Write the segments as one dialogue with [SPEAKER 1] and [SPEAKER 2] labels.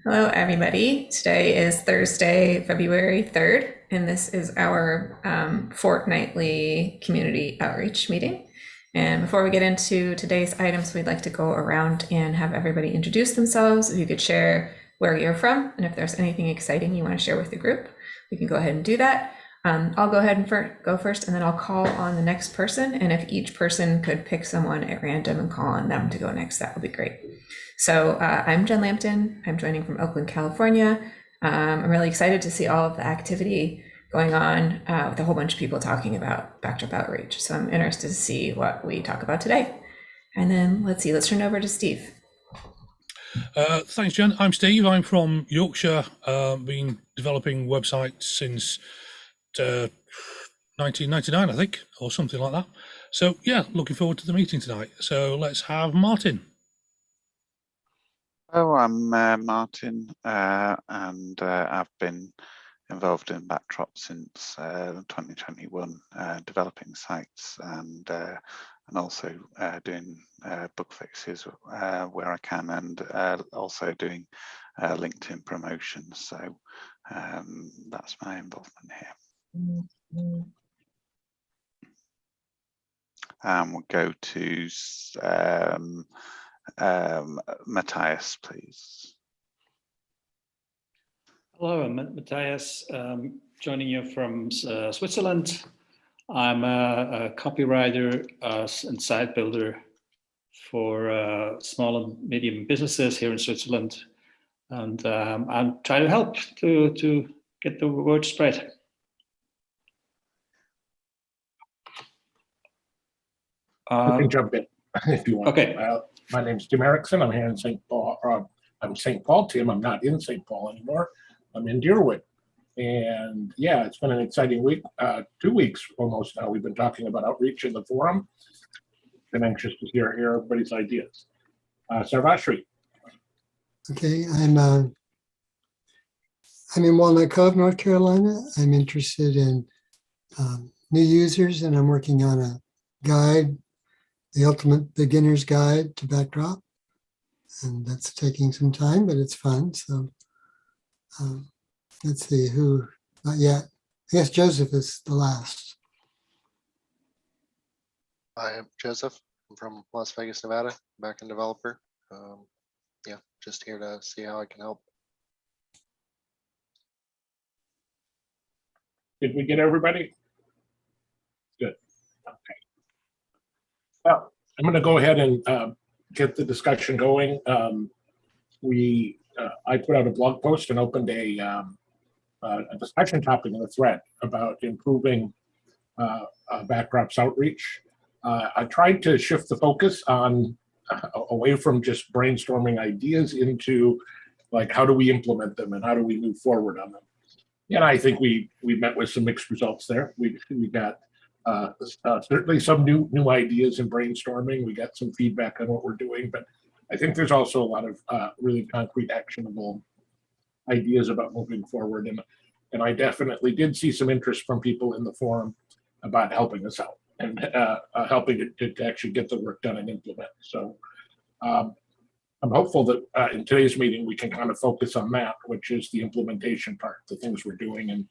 [SPEAKER 1] Hello, everybody. Today is Thursday, February 3rd, and this is our fortnightly community outreach meeting. And before we get into today's items, we'd like to go around and have everybody introduce themselves. If you could share where you're from, and if there's anything exciting you want to share with the group, we can go ahead and do that. I'll go ahead and go first, and then I'll call on the next person. And if each person could pick someone at random and call on them to go next, that would be great. So I'm Jen Lampton. I'm joining from Oakland, California. I'm really excited to see all of the activity going on with a whole bunch of people talking about Backdrop Outreach. So I'm interested to see what we talk about today. And then let's turn over to Steve.
[SPEAKER 2] Thanks, Jen. I'm Steve. I'm from Yorkshire. Been developing websites since 1999, I think, or something like that. So yeah, looking forward to the meeting tonight. So let's have Martin.
[SPEAKER 3] Oh, I'm Martin, and I've been involved in Backdrop since 2021, developing sites and also doing bug fixes where I can, and also doing LinkedIn promotions. So that's my involvement here. We'll go to Matthias, please.
[SPEAKER 4] Hello, I'm Matthias, joining you from Switzerland. I'm a copywriter and site builder for small and medium businesses here in Switzerland. And I'm trying to help to get the word spread.
[SPEAKER 5] I can jump in if you want.
[SPEAKER 4] Okay.
[SPEAKER 5] My name's Tim Erickson. I'm here in St. Paul. I'm St. Paul, Tim. I'm not in St. Paul anymore. I'm in Deerwood. And yeah, it's been an exciting week. 2 weeks almost now. We've been talking about outreach in the forum. Been anxious to hear everybody's ideas. Sarvashri.
[SPEAKER 6] Okay, I'm in Walnut Cove, North Carolina. I'm interested in new users, and I'm working on a guide, the ultimate beginner's guide to Backdrop, and that's taking some time, but it's fun. So let's see who, not yet. I guess Joseph is the last.
[SPEAKER 7] I am Joseph. I'm from Las Vegas, Nevada, backend developer. Yeah, just here to see how I can help.
[SPEAKER 5] Did we get everybody? Good. Okay. Well, I'm going to go ahead and get the discussion going. I put out a blog post and opened a discussion topic in the thread about improving Backdrop's outreach. I tried to shift the focus on away from just brainstorming ideas into like how do we implement them and how do we move forward on them. And I think we met with some mixed results there. We got certainly some new ideas in brainstorming. We got some feedback on what we're doing, but I think there's also a lot of really concrete, actionable ideas about moving forward. And I definitely did see some interest from people in the forum about helping us out and helping to actually get the work done and implement. So I'm hopeful that in today's meeting, we can kind of focus on that, which is the implementation part, the things we're doing and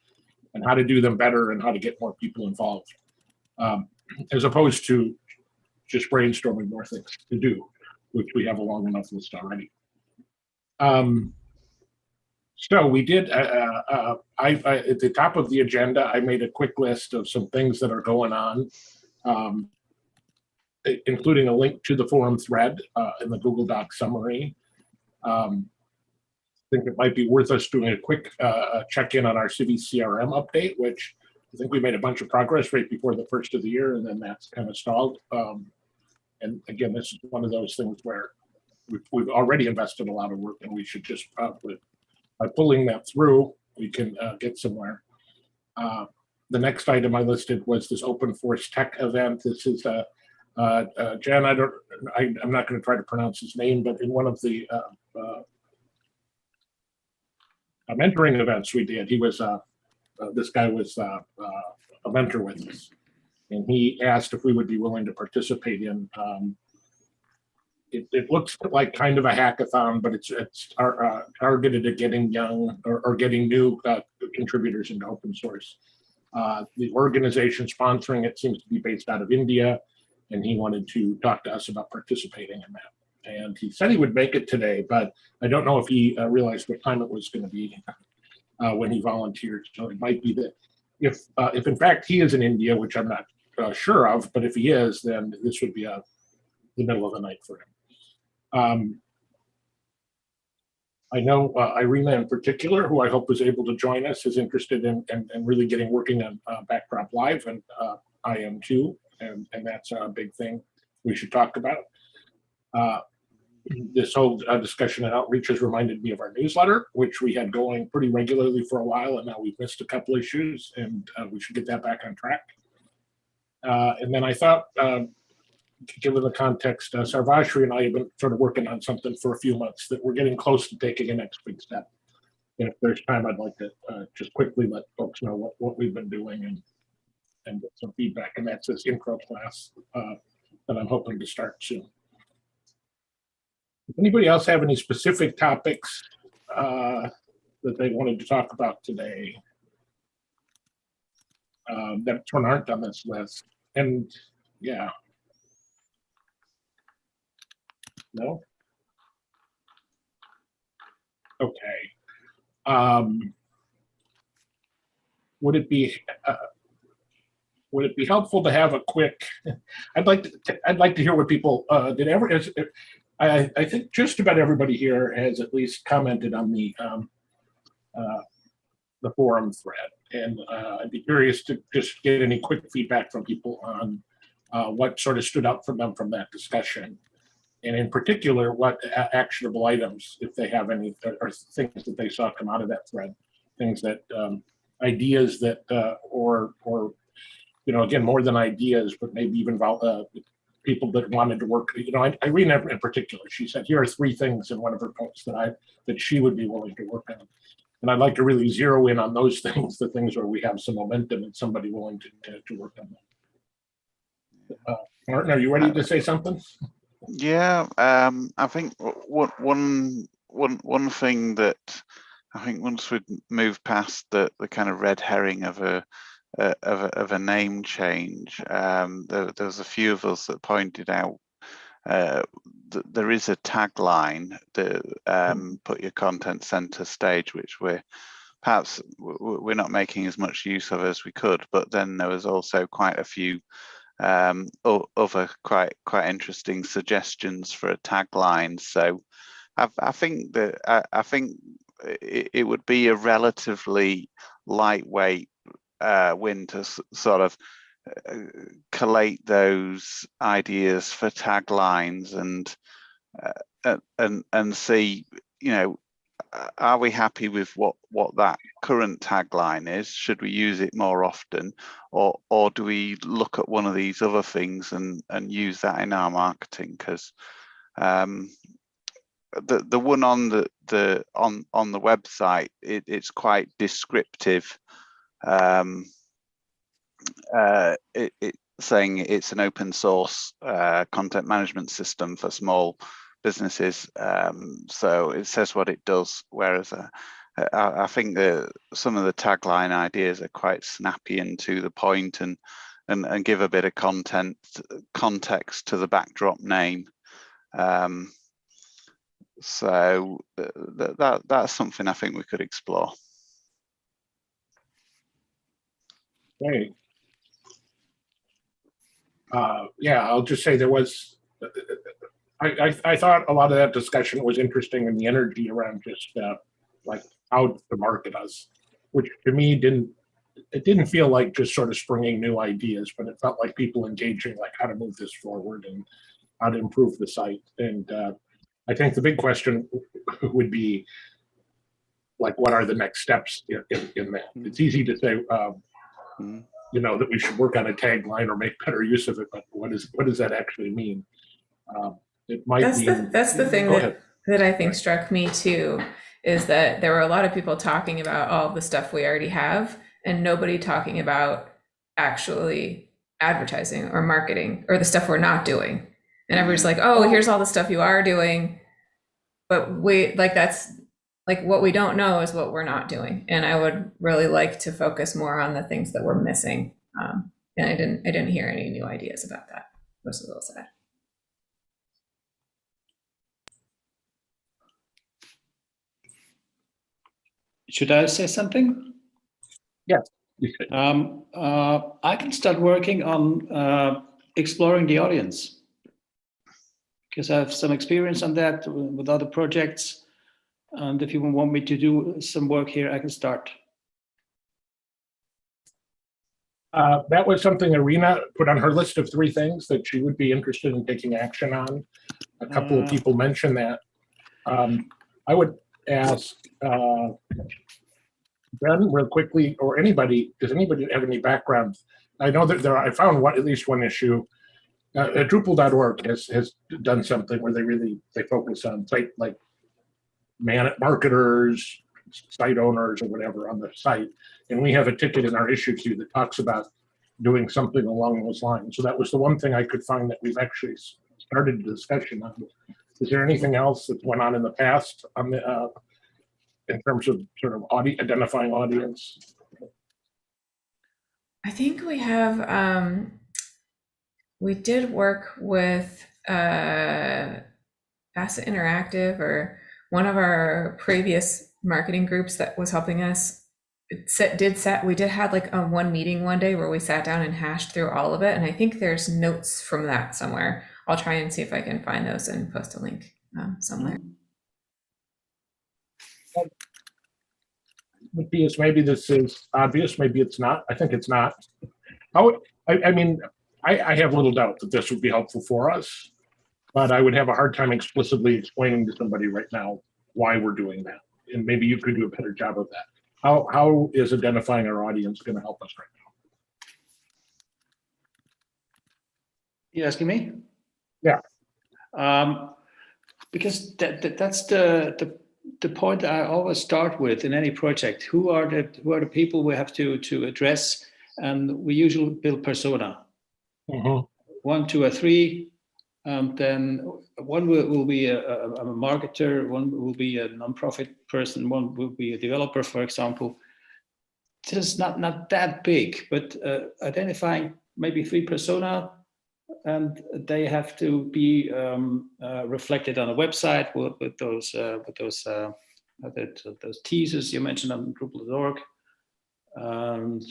[SPEAKER 5] how to do them better and how to get more people involved, as opposed to just brainstorming more things to do, which we have a long enough list already. So we did, at the top of the agenda, I made a quick list of some things that are going on, including a link to the forum thread in the Google Doc summary. I think it might be worth us doing a quick check-in on our Civi CRM update, which I think we made a bunch of progress right before the first of the year, and then that's kind of stalled. And again, this is one of those things where we've already invested a lot of work, and we should just probably, by pulling that through, we can get somewhere. The next item I listed was this Open Force Tech event. This is Jan, I'm not going to try to pronounce his name, but in one of the mentoring events we did, he was this guy was a mentor with us, and he asked if we would be willing to participate in it looks like kind of a hackathon, but it's targeted at getting young or getting new contributors into open source. The organization sponsoring it seems to be based out of India, and he wanted to talk to us about participating in that. And he said he would make it today, but I don't know if he realized what time it was going to be when he volunteered. So it might be that if in fact he is in India, which I'm not sure of, but if he is, then this would be the middle of the night for him. I know Irina in particular, who I hope is able to join us, is interested in really getting working on Backdrop Live, and I am too, and that's a big thing we should talk about. This whole discussion and outreach has reminded me of our newsletter, which we had going pretty regularly for a while, and now we've missed a couple issues, and we should get that back on track. And then I thought, given the context, Sarvashri and I have been sort of working on something for a few months that we're getting close to taking a next big step. And if there's time, I'd like to just quickly let folks know what we've been doing and get some feedback. And that's this intro class that I'm hoping to start soon. If anybody else have any specific topics that they wanted to talk about today that aren't on this list? And yeah. No? Okay. Would it be helpful to have a quick? I'd like to hear what people I think just about everybody here has at least commented on the forum thread, and I'd be curious to just get any quick feedback from people on what sort of stood out for them from that discussion. And in particular, what actionable items, if they have any, or things that they saw come out of that thread, things that, ideas that, or again, more than ideas, but maybe even people that wanted to work. Irina in particular, she said, here are 3 things in one of her posts that she would be willing to work on. And I'd like to really zero in on those things, the things where we have some momentum and somebody willing to work on them. Martin, are you ready to say something?
[SPEAKER 3] Yeah, I think one thing that I think once we'd moved past the kind of red herring of a name change, there was a few of us that pointed out that there is a tagline that put your content center stage, which we're not making as much use of as we could, but then there was also quite a few other quite interesting suggestions for a tagline. So I think it would be a relatively lightweight win to sort of collate those ideas for taglines and see, are we happy with what that current tagline is? Should we use it more often, or do we look at one of these other things and use that in our marketing? Because the one on the website, it's quite descriptive. It's saying it's an open source content management system for small businesses, so it says what it does, whereas I think some of the tagline ideas are quite snappy and to the point, and give a bit of context to the backdrop name. So that's something I think we could explore.
[SPEAKER 5] Great. Yeah, I'll just say there was. I thought a lot of that discussion was interesting, and the energy around just like how to market us, which to me didn't feel like just sort of springing new ideas, but it felt like people engaging like how to move this forward and how to improve the site. And I think the big question would be like, what are the next steps in that? It's easy to say, that we should work on a tagline or make better use of it, but what does that actually mean? It might
[SPEAKER 1] that's the thing that I think struck me too, is that there were a lot of people talking about all of the stuff we already have and nobody talking about actually advertising or marketing or the stuff we're not doing. And everybody's like, oh, here's all the stuff you are doing. But we like that's like what we don't know is what we're not doing. And I would really like to focus more on the things that we're missing. And I didn't hear any new ideas about that. Most of those sad.
[SPEAKER 4] Should I say something?
[SPEAKER 5] Yes. You should.
[SPEAKER 4] I can start working on exploring the audience because I have some experience on that with other projects. And if you want me to do some work here, I can start.
[SPEAKER 5] That was something Irina put on her list of 3 things that she would be interested in taking action on. A couple of people mentioned that. I would ask Ben real quickly, or anybody, does anybody have any background? I know that I found at least one issue. Drupal.org has done something where they focus on site like marketers, site owners, or whatever on the site. And we have a ticket in our issue queue that talks about doing something along those lines. So that was the one thing I could find that we've actually started a discussion on. Is there anything else that went on in the past on the, in terms of sort of identifying audience?
[SPEAKER 1] I think we have, we did work with Facet Interactive, or one of our previous marketing groups that was helping us. We did have like a one meeting one day where we sat down and hashed through all of it. And I think there's notes from that somewhere. I'll try and see if I can find those and post a link somewhere.
[SPEAKER 5] Matthias, maybe this is obvious, maybe it's not. I think it's not. I mean, I have little doubt that this would be helpful for us, but I would have a hard time explicitly explaining to somebody right now why we're doing that. And maybe you could do a better job of that. How is identifying our audience going to help us right now?
[SPEAKER 4] You asking me?
[SPEAKER 5] Yeah.
[SPEAKER 4] Because that's the point I always start with in any project. Who are the people we have to address? And we usually build persona.
[SPEAKER 5] Mm-hmm.
[SPEAKER 4] 1, 2, or 3. Then one will be a marketer, one will be a nonprofit person, one will be a developer, for example. Just not that big, but identifying maybe 3 persona, and they have to be reflected on a website with those teasers you mentioned on Drupal.org. And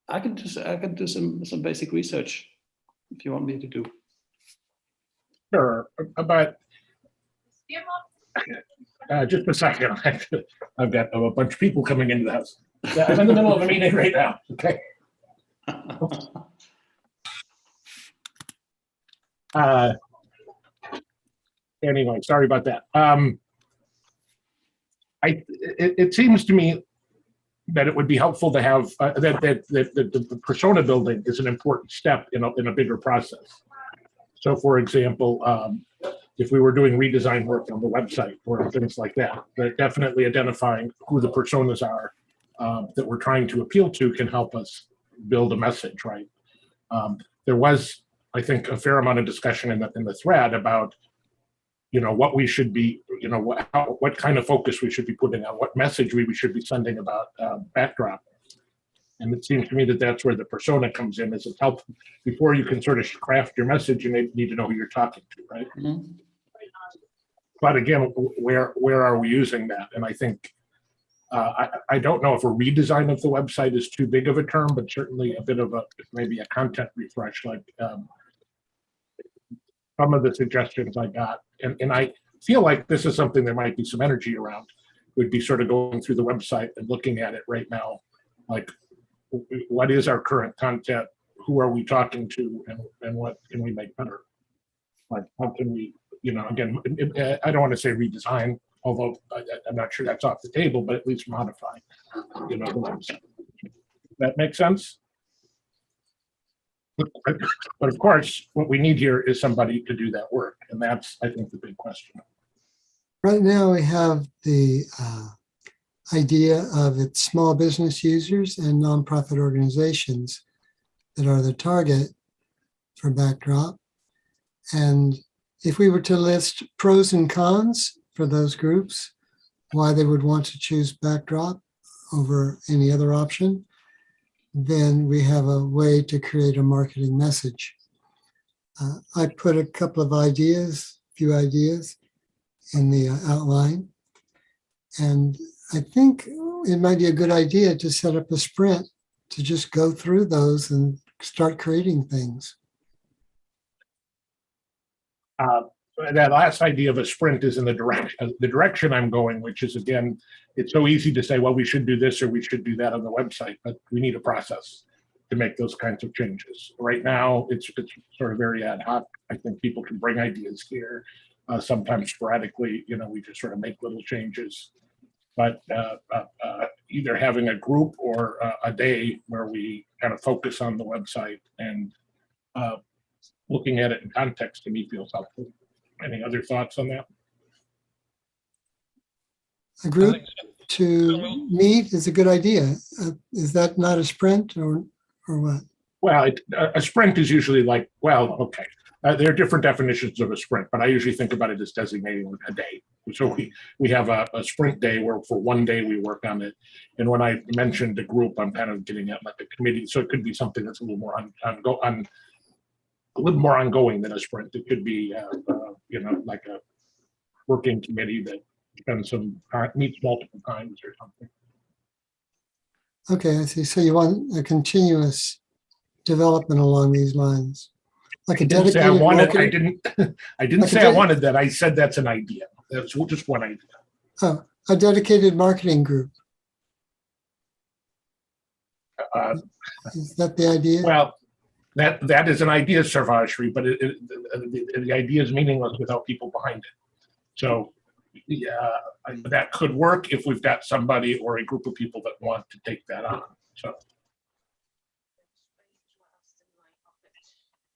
[SPEAKER 4] I can do some basic research if you want me to do.
[SPEAKER 5] Sure, but just a second. I've got a bunch of people coming into the house. Yeah, I'm in the middle of a meeting right now. Okay. Anyway, sorry about that. It seems to me that it would be helpful to have that the persona building is an important step in a bigger process. So, for example, if we were doing redesign work on the website or things like that, definitely identifying who the personas are that we're trying to appeal to can help us build a message, right? There was, I think, a fair amount of discussion in the thread about, what we should be, what kind of focus we should be putting on, what message we should be sending about Backdrop. And it seems to me that that's where the persona comes in, as it helps before you can sort of craft your message. You need to know who you're talking to, right? Mm-hmm. But again, where are we using that? And I think I don't know if a redesign of the website is too big of a term, but certainly a bit of maybe a content refresh, like some of the suggestions I got, and I feel like this is something there might be some energy around. Would be sort of going through the website and looking at it right now, like, what is our current content? Who are we talking to, and what can we make better? Like, how can we, again, I don't want to say redesign, although I'm not sure that's off the table, but at least modify, the website. That makes sense? But of course, what we need here is somebody to do that work. And that's, I think, the big question.
[SPEAKER 6] Right now, we have the idea of its small business users and nonprofit organizations that are the target for Backdrop. And if we were to list pros and cons for those groups, why they would want to choose Backdrop over any other option, then we have a way to create a marketing message. I put a couple of ideas, few ideas in the outline. And I think it might be a good idea to set up a sprint to just go through those and start creating things.
[SPEAKER 5] That last idea of a sprint is in the direction I'm going, which is, again, it's so easy to say, well, we should do this or we should do that on the website, but we need a process to make those kinds of changes. Right now, it's sort of very ad hoc. I think people can bring ideas here. Sometimes sporadically, we just sort of make little changes. But either having a group or a day where we kind of focus on the website and looking at it in context, to me, feels helpful. Any other thoughts on that?
[SPEAKER 6] A
[SPEAKER 2] I
[SPEAKER 6] group
[SPEAKER 2] think so.
[SPEAKER 6] to meet is a good idea. Is that not a sprint or what?
[SPEAKER 5] Well, a sprint is usually like, well, okay. There are different definitions of a sprint, but I usually think about it as designating a day. So we have a sprint day where for one day we work on it. And when I mentioned a group, I'm kind of getting at like a committee. So it could be something that's a little more a little more ongoing than a sprint. It could be, like a working committee that spends meets multiple times or something.
[SPEAKER 6] Okay, I see. So you want a continuous development along these lines, like a
[SPEAKER 5] I didn't say I
[SPEAKER 6] dedicated
[SPEAKER 5] wanted.
[SPEAKER 6] marketing.
[SPEAKER 5] I didn't
[SPEAKER 6] Like a
[SPEAKER 5] say I
[SPEAKER 6] dedi-
[SPEAKER 5] wanted that. I said that's an idea. That's just one idea.
[SPEAKER 6] Oh, a dedicated marketing group. Is that the idea?
[SPEAKER 5] Well, that is an idea, Sarvashri, but the idea is meaningless without people behind it. So yeah, that could work if we've got somebody or a group of people that want to take that on. So.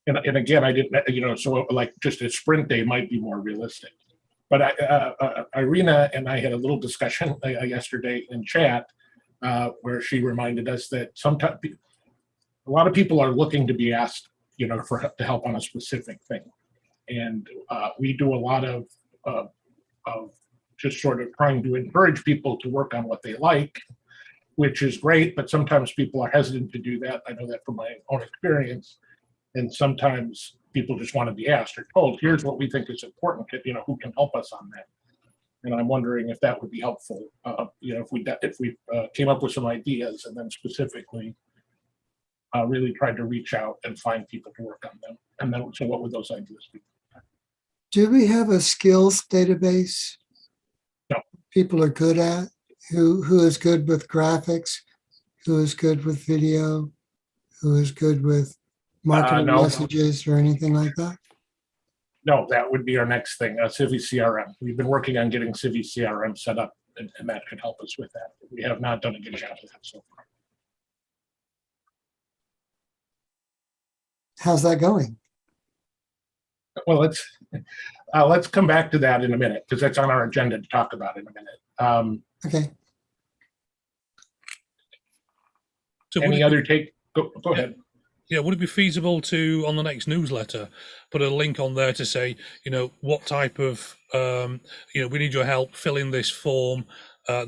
[SPEAKER 5] And again, I didn't, so like just a sprint day might be more realistic. But Irina and I had a little discussion yesterday in chat where she reminded us that sometimes a lot of people are looking to be asked, to help on a specific thing. And we do a lot of just sort of trying to encourage people to work on what they like, which is great, but sometimes people are hesitant to do that. I know that from my own experience. And sometimes people just want to be asked or told, here's what we think is important, who can help us on that. And I'm wondering if that would be helpful, if we came up with some ideas and then specifically really tried to reach out and find people to work on them. And then, so what would those ideas be?
[SPEAKER 6] Do we have a skills database?
[SPEAKER 5] No.
[SPEAKER 6] People are good at, who is good with graphics, who is good with video, who is good with marketing
[SPEAKER 5] No.
[SPEAKER 6] messages or anything like that?
[SPEAKER 5] No, that would be our next thing, Civi CRM. We've been working on getting Civi CRM set up, and that could help us with that. We have not done a good job of that so far.
[SPEAKER 6] How's that going?
[SPEAKER 5] Well, let's come back to that in a minute, because that's on our agenda to talk about in a minute.
[SPEAKER 6] Okay.
[SPEAKER 2] So
[SPEAKER 5] Any other take? Go ahead.
[SPEAKER 2] Yeah, would it be feasible to, on the next newsletter, put a link on there to say, what type of, we need your help, fill in this form,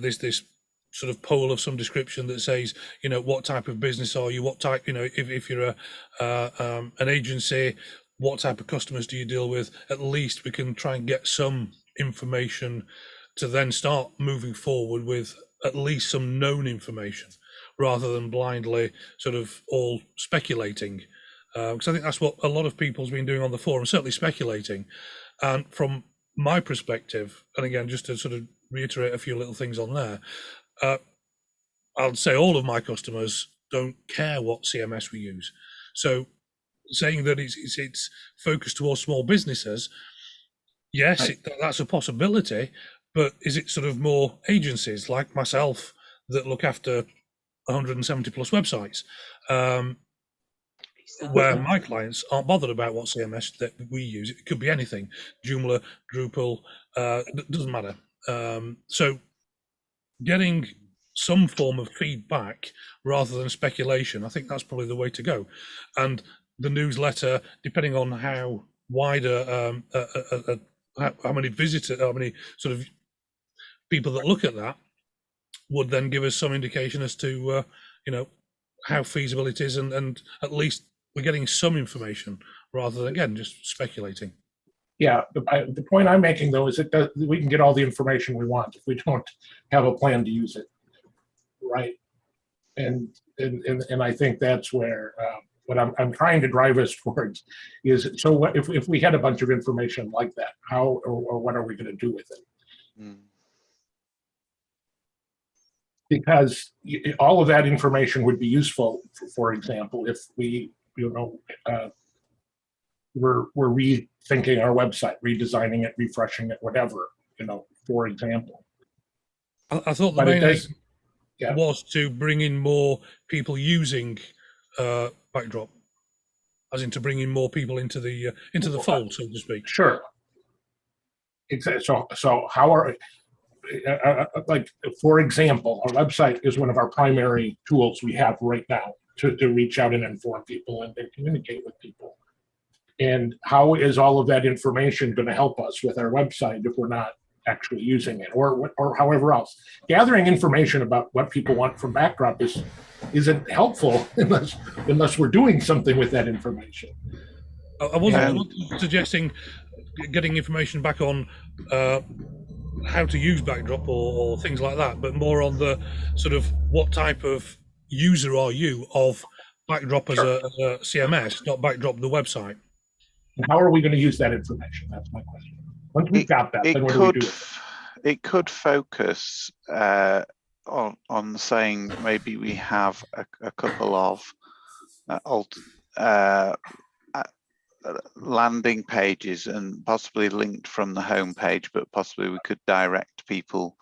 [SPEAKER 2] this sort of poll of some description that says, what type of business are you, what type, if you're an agency, what type of customers do you deal with? At least we can try and get some information to then start moving forward with at least some known information, rather than blindly sort of all speculating. Because I think that's what a lot of people's been doing on the forum, certainly speculating. And from my perspective, and again, just to sort of reiterate a few little things on there, I'll say all of my customers don't care what CMS we use. So saying that it's focused towards small businesses, yes, that's a possibility, but is it sort of more agencies like myself that look after 170 plus websites, where my clients aren't bothered about what CMS that we use? It could be anything, Joomla, Drupal, it doesn't matter. So getting some form of feedback rather than speculation, I think that's probably the way to go. And the newsletter, depending on how wider how many visitors, how many sort of people that look at that would then give us some indication as to how feasible it is, and at least we're getting some information rather than, again, just speculating.
[SPEAKER 5] Yeah, the point I'm making though is that we can get all the information we want if we don't have a plan to use it, right? And I think that's where what I'm trying to drive us towards is, so what if we had a bunch of information like that, how or what are we going to do with it? Because all of that information would be useful. For example, if we we're rethinking our website, redesigning it, refreshing it, whatever, for example.
[SPEAKER 2] I thought the
[SPEAKER 5] But it
[SPEAKER 2] main aim
[SPEAKER 5] does, yeah.
[SPEAKER 2] was to bring in more people using Backdrop, as in to bring in more people into the fold, so to speak.
[SPEAKER 5] Sure. Exactly. So how are, like, for example, our website is one of our primary tools we have right now to reach out and inform people and communicate with people. And how is all of that information going to help us with our website if we're not actually using it, or however else? Gathering information about what people want from Backdrop isn't helpful unless we're doing something with that information.
[SPEAKER 2] I wasn't suggesting getting information back on how to use Backdrop or things like that, but more on the sort of what type of user are you of Backdrop as a CMS, not Backdrop the website.
[SPEAKER 5] And how are we going to use that information? That's my question. Once we've got that, then what do we do with it?
[SPEAKER 3] It could focus on saying maybe we have a couple of landing pages, and possibly linked from the home page, but possibly we could direct people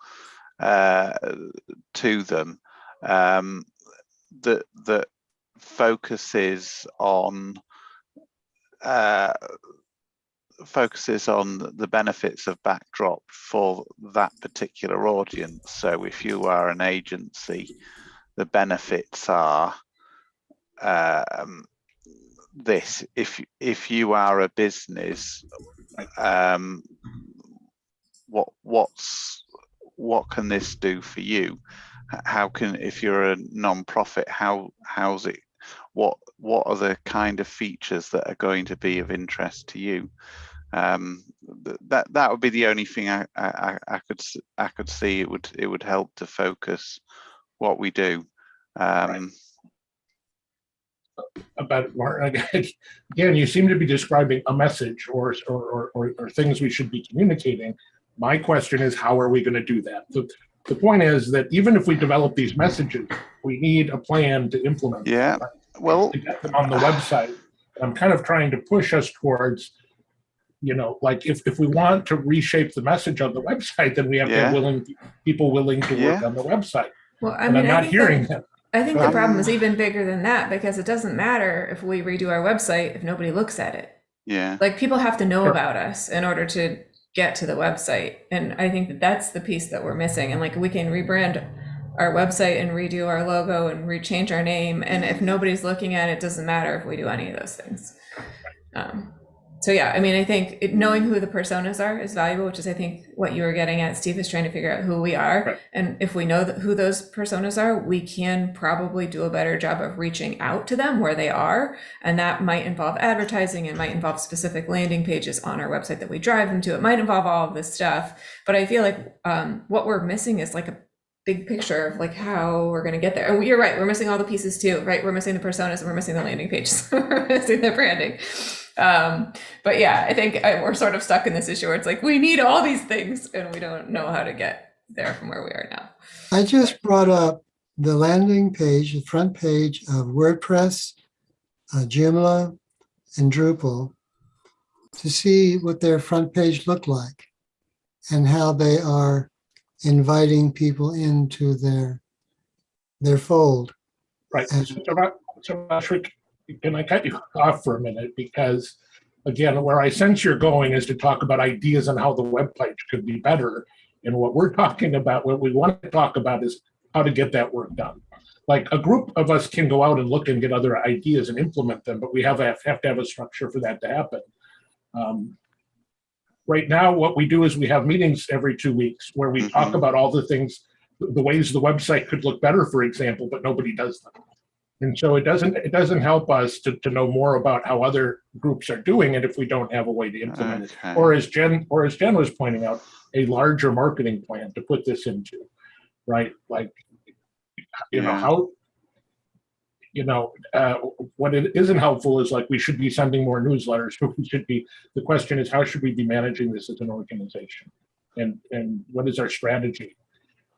[SPEAKER 3] to them, that focuses on the benefits of Backdrop for that particular audience. So if you are an agency, the benefits are this. If you are a business, what can this do for you? How can, if you're a non-profit, how's it, what are the kind of features that are going to be of interest to you? That would be the only thing I could see. It would help to focus what we do.
[SPEAKER 5] Right. About again, you seem to be describing a message or things we should be communicating. My question is, how are we going to do that? The point is that even if we develop these messages, we need a plan to implement them.
[SPEAKER 3] Yeah, well,
[SPEAKER 5] to get them on the website. And I'm kind of trying to push us towards, like if we want to reshape the message on the website, then we have to have people willing to work on the website.
[SPEAKER 1] Well,
[SPEAKER 5] I'm not hearing them.
[SPEAKER 1] I think the problem is even bigger than that, because it doesn't matter if we redo our website if nobody looks at it.
[SPEAKER 3] Yeah.
[SPEAKER 1] Like, people have to know about us in order to get to the website. And I think that's the piece that we're missing. And like, we can rebrand our website and redo our logo and rechange our name, and if nobody's looking at it, it doesn't matter if we do any of those things. So yeah, I mean, I think knowing who the personas are is valuable, which is, I think, what you were getting at, Steve, is trying to figure out who we are.
[SPEAKER 5] Right.
[SPEAKER 1] And if we know who those personas are, we can probably do a better job of reaching out to them where they are. And that might involve advertising, it might involve specific landing pages on our website that we drive them to. It might involve all of this stuff. But I feel like what we're missing is like a big picture of like how we're going to get there. And you're right, we're missing all the pieces too, right? We're missing the personas and we're missing the landing pages. We're missing the branding. But yeah, I think we're sort of stuck in this issue where it's like, we need all these things and we don't know how to get there from where we are now.
[SPEAKER 6] I just brought up the landing page, the front page of WordPress, Joomla, and Drupal to see what their front page looked like and how they are inviting people into their fold.
[SPEAKER 5] Right. So Ashwin, can I cut you off for a minute? Because again, where I sense you're going is to talk about ideas on how the web page could be better. And what we're talking about, what we want to talk about, is how to get that work done. Like, a group of us can go out and look and get other ideas and implement them, but we have to have a structure for that to happen. Right now, what we do is we have meetings every 2 weeks where we talk about all the things, the ways the website could look better, for example, but nobody does them. And so it doesn't help us to know more about how other groups are doing it if we don't have a way to implement it.
[SPEAKER 3] Okay.
[SPEAKER 5] Or as Jen was pointing out, a larger marketing plan to put this into, right? Like, you know,
[SPEAKER 3] Yeah.
[SPEAKER 5] how, you know, what it isn't helpful is like we should be sending more newsletters. We should be. The question is, how should we be managing this as an organization, and what is our strategy?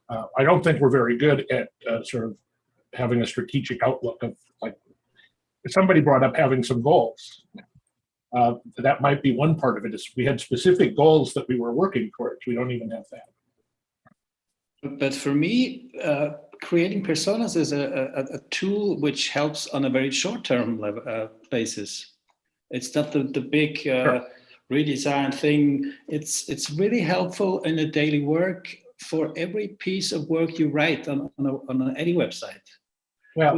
[SPEAKER 5] I don't think we're very good at sort of having a strategic outlook of, like, somebody brought up having some goals. That might be one part of it. Is we had specific goals that we were working towards. We don't even have that.
[SPEAKER 4] But for me, creating personas is a tool which helps on a very short-term basis. It's not the big redesign thing. It's really helpful in the daily work for every piece of work you write on any website.
[SPEAKER 5] Well,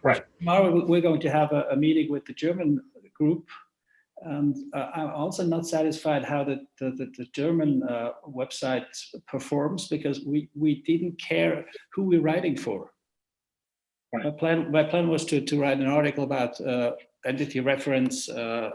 [SPEAKER 5] right.
[SPEAKER 4] Tomorrow we're going to have a meeting with the German group, and I'm also not satisfied how the German website performs, because we didn't care who we're writing for.
[SPEAKER 5] Right.
[SPEAKER 4] My plan was to write an article about entity reference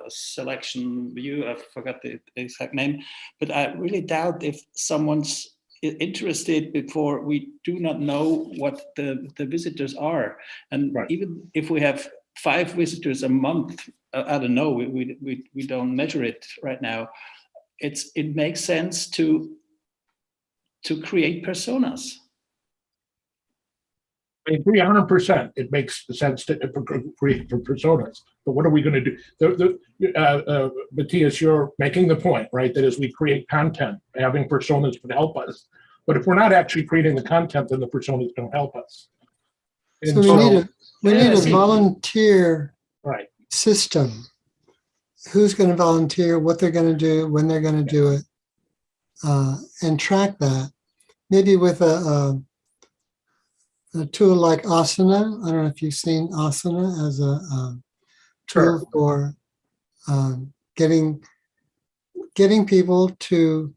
[SPEAKER 4] selection view. I forgot the exact name, but I really doubt if someone's interested before we do not know what the visitors are. And
[SPEAKER 5] right.
[SPEAKER 4] Even if we have 5 visitors a month, I don't know, we don't measure it right now. It makes sense to create personas.
[SPEAKER 5] I agree 100%. It makes sense to create personas. But what are we going to do? Matthias, you're making the point, right? That as we create content, having personas would help us. But if we're not actually creating the content, then the personas don't help us. And
[SPEAKER 6] So we need a volunteer
[SPEAKER 5] right.
[SPEAKER 6] system. Who's going to volunteer, what they're going to do, when they're going to do it, and track that. Maybe with a tool like Asana. I don't know if you've seen Asana as a tool for getting people to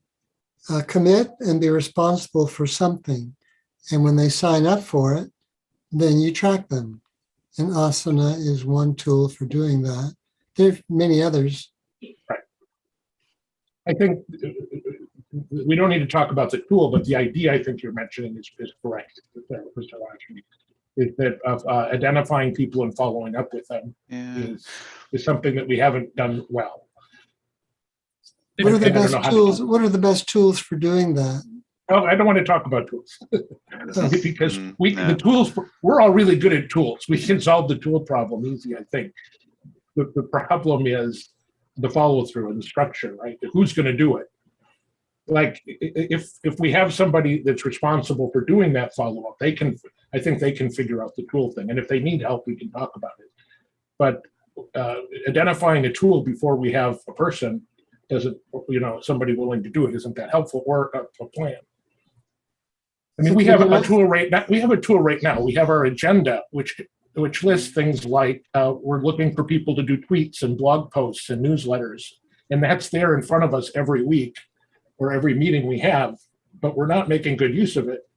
[SPEAKER 6] commit and be responsible for something. And when they sign up for it, then you track them. And Asana is one tool for doing that. There are many others.
[SPEAKER 5] Right. I think we don't need to talk about the tool, but the idea I think you're mentioning is correct. Is that identifying people and following up with them is something that we haven't done well.
[SPEAKER 6] What are the best tools? What are the best tools for doing that?
[SPEAKER 5] Oh, I don't want to talk about tools because the tools, we're all really good at tools. We can solve the tool problem easy, I think. The problem is the follow through and the structure, right? Who's going to do it? Like if we have somebody that's responsible for doing that follow up, I think they can figure out the tool thing. And if they need help, we can talk about it. But identifying a tool before we have a person doesn't, somebody willing to do it isn't that helpful, or a plan. I mean, we have a tool right now. We have our agenda, which lists things like we're looking for people to do tweets and blog posts and newsletters, and that's there in front of us every week or every meeting we have, but we're not making good use of it.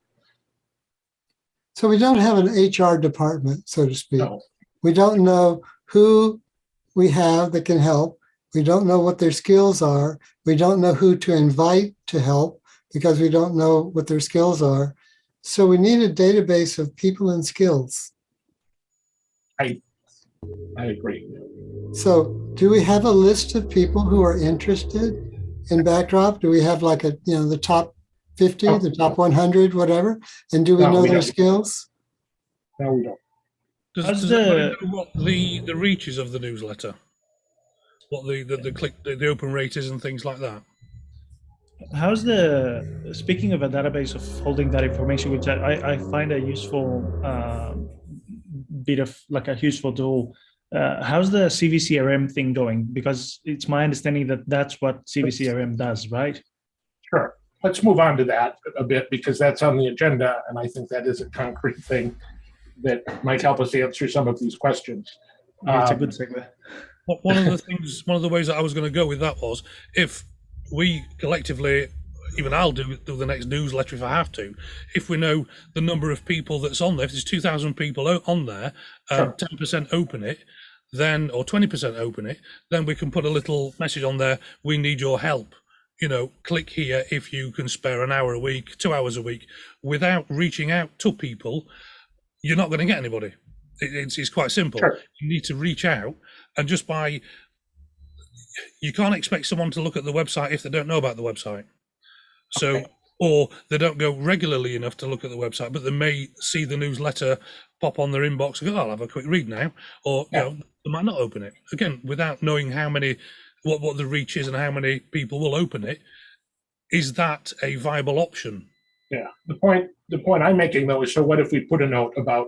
[SPEAKER 6] So we don't have an HR department, so to speak.
[SPEAKER 5] No.
[SPEAKER 6] We don't know who we have that can help. We don't know what their skills are. We don't know who to invite to help because we don't know what their skills are. So we need a database of people and skills.
[SPEAKER 5] I agree.
[SPEAKER 6] So do we have a list of people who are interested in Backdrop? Do we have like the top 50, the top 100, whatever? And do we know their skills?
[SPEAKER 5] No, we don't.
[SPEAKER 2] Does anybody know what the reach is of the newsletter? What the open rate is and things like that?
[SPEAKER 8] How's speaking of a database of holding that information, which I find a useful bit of like a useful tool. How's the CVCRM thing going? Because it's my understanding that that's what CVCRM does, right?
[SPEAKER 5] Sure. Let's move on to that a bit because that's on the agenda, and I think that is a concrete thing that might help us answer some of these questions.
[SPEAKER 8] It's a good segue.
[SPEAKER 2] One of the things, one of the ways that I was going to go with that was if we collectively, even I'll do the next newsletter if I have to, if we know the number of people that's on there, if there's 2,000 people on there, and 10% open it, then, or 20% open it, then we can put a little message on there, we need your help. You know, click here if you can spare an hour a week, 2 hours a week, without reaching out to people. You're not going to get anybody. It's quite simple.
[SPEAKER 5] Sure.
[SPEAKER 2] You need to reach out, and just by, you can't expect someone to look at the website if they don't know about the website. So, or they don't go regularly enough to look at the website, but they may see the newsletter pop on their inbox and go, I'll have a quick read now, or you know, they might not open it. Again, without knowing how many, what the reach is and how many people will open it. Is that a viable option?
[SPEAKER 5] Yeah, the point I'm making though is, so what if we put a note about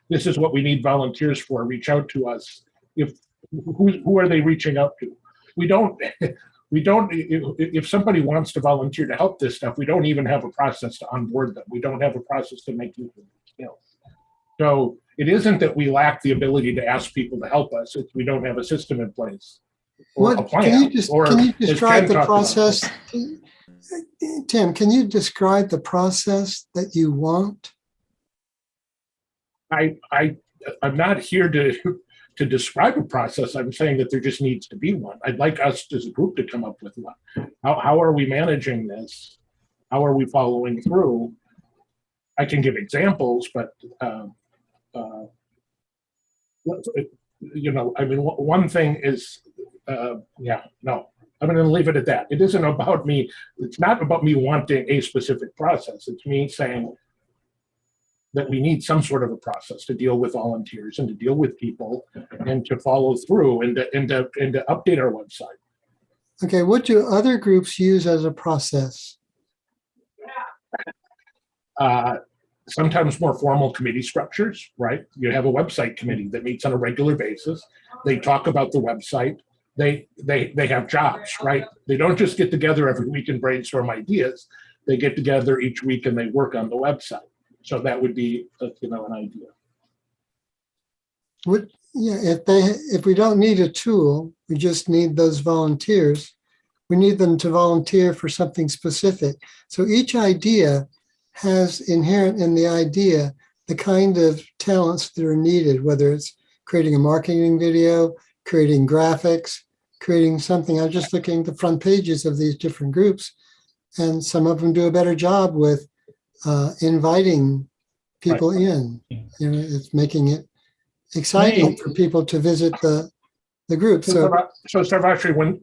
[SPEAKER 5] this is what we need volunteers for, reach out to us. Who are they reaching out to? We don't, if somebody wants to volunteer to help this stuff, we don't even have a process to onboard them. We don't have a process to make use of the skills. So it isn't that we lack the ability to ask people to help us, it's we don't have a system in place. Or a plan,
[SPEAKER 6] can you
[SPEAKER 5] as
[SPEAKER 6] describe
[SPEAKER 5] Ken
[SPEAKER 6] the
[SPEAKER 5] talked about.
[SPEAKER 6] process? Tim, can you describe the process that you want?
[SPEAKER 5] I'm not here to describe a process. I'm saying that there just needs to be one. I'd like us as a group to come up with one. How are we managing this? How are we following through? I can give examples, but you know, I mean, one thing is, no, I'm going to leave it at that. It isn't about me. It's not about me wanting a specific process. It's me saying that we need some sort of a process to deal with volunteers and to deal with people and to follow through and to update our website.
[SPEAKER 6] Okay, what do other groups use as a process?
[SPEAKER 5] Sometimes more formal committee structures, right? You have a website committee that meets on a regular basis. They talk about the website. They have jobs, right? They don't just get together every week and brainstorm ideas. They get together each week and they work on the website. So that would be, an idea.
[SPEAKER 6] If we don't need a tool, we just need those volunteers. We need them to volunteer for something specific. So each idea has inherent in the idea the kind of talents that are needed, whether it's creating a marketing video, creating graphics, creating something. I'm just looking at the front pages of these different groups, and some of them do a better job with inviting people in. It's making it exciting for people to visit the group. So
[SPEAKER 5] Sarvashri, when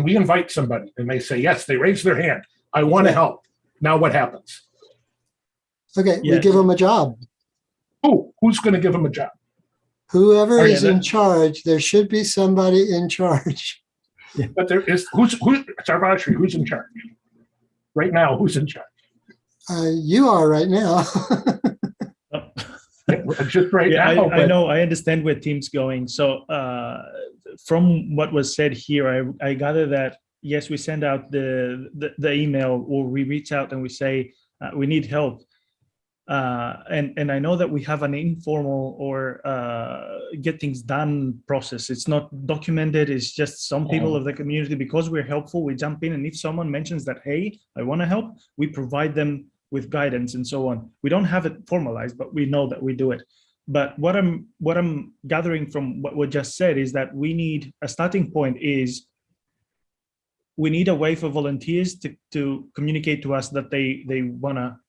[SPEAKER 5] we invite somebody and they say yes, they raise their hand, I want to help. Now what happens?
[SPEAKER 6] Okay, we give them a job.
[SPEAKER 5] Who's going to give them a job?
[SPEAKER 6] Whoever is in charge. There should be somebody in charge.
[SPEAKER 5] But there is Sarvashri, who's in charge right now? Who's in charge?
[SPEAKER 6] You are right now.
[SPEAKER 5] Just right now.
[SPEAKER 8] I know. I understand where Tim's going. So from what was said here, I gather that yes, we send out the email, or we reach out and we say we need help. And I know that we have an informal or get things done process. It's not documented. It's just some people of the community, because we're helpful, we jump in, and if someone mentions that, hey, I want to help, we provide them with guidance and so on. We don't have it formalized, but we know that we do it. But what I'm gathering from what was just said is that we need a starting point. Is we need a way for volunteers to communicate to us that they wanna,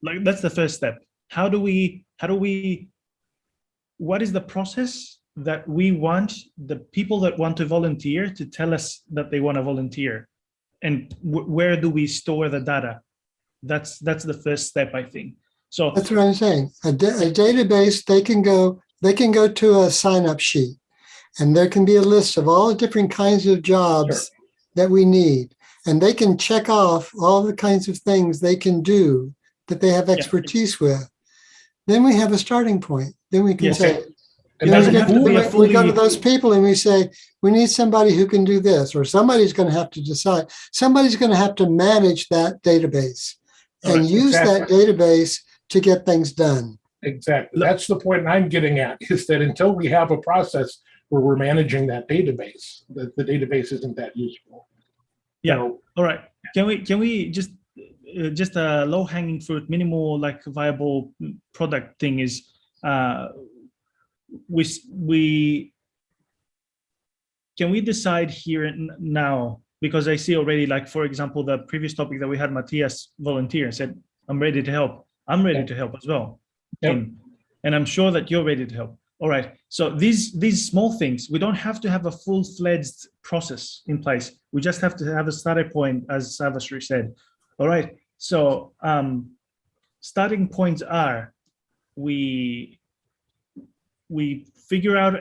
[SPEAKER 8] like, that's the first step. How do we, what is the process that we want the people that want to volunteer to tell us that they want to volunteer? And where do we store the data? That's the first step, I think. So
[SPEAKER 6] that's what I'm saying. A database, they can go to a sign-up sheet, and there can be a list of all the different kinds of jobs that we need. And they can check off all the kinds of things they can do that they have expertise with. Then we have a starting point. Then we can say, we go to those people and we say, we need somebody who can do this, or somebody's going to have to decide. Somebody's going to have to manage that database and use that database to get things done.
[SPEAKER 5] Exactly.
[SPEAKER 8] Look-
[SPEAKER 5] That's the point I'm getting at, is that until we have a process where we're managing that database, the database isn't that useful.
[SPEAKER 8] Yeah.
[SPEAKER 5] So,
[SPEAKER 8] All right. Can we just a low hanging fruit, minimal like viable product thing is we can we decide here and now, because I see already, like, for example, the previous topic that we had, Matthias volunteer and said, I'm ready to help. I'm ready to help as well.
[SPEAKER 5] Yep.
[SPEAKER 8] And I'm sure that you're ready to help. All right. So these small things, we don't have to have a full-fledged process in place. We just have to have a starting point, as Savasri said. All right. So starting points are we figure out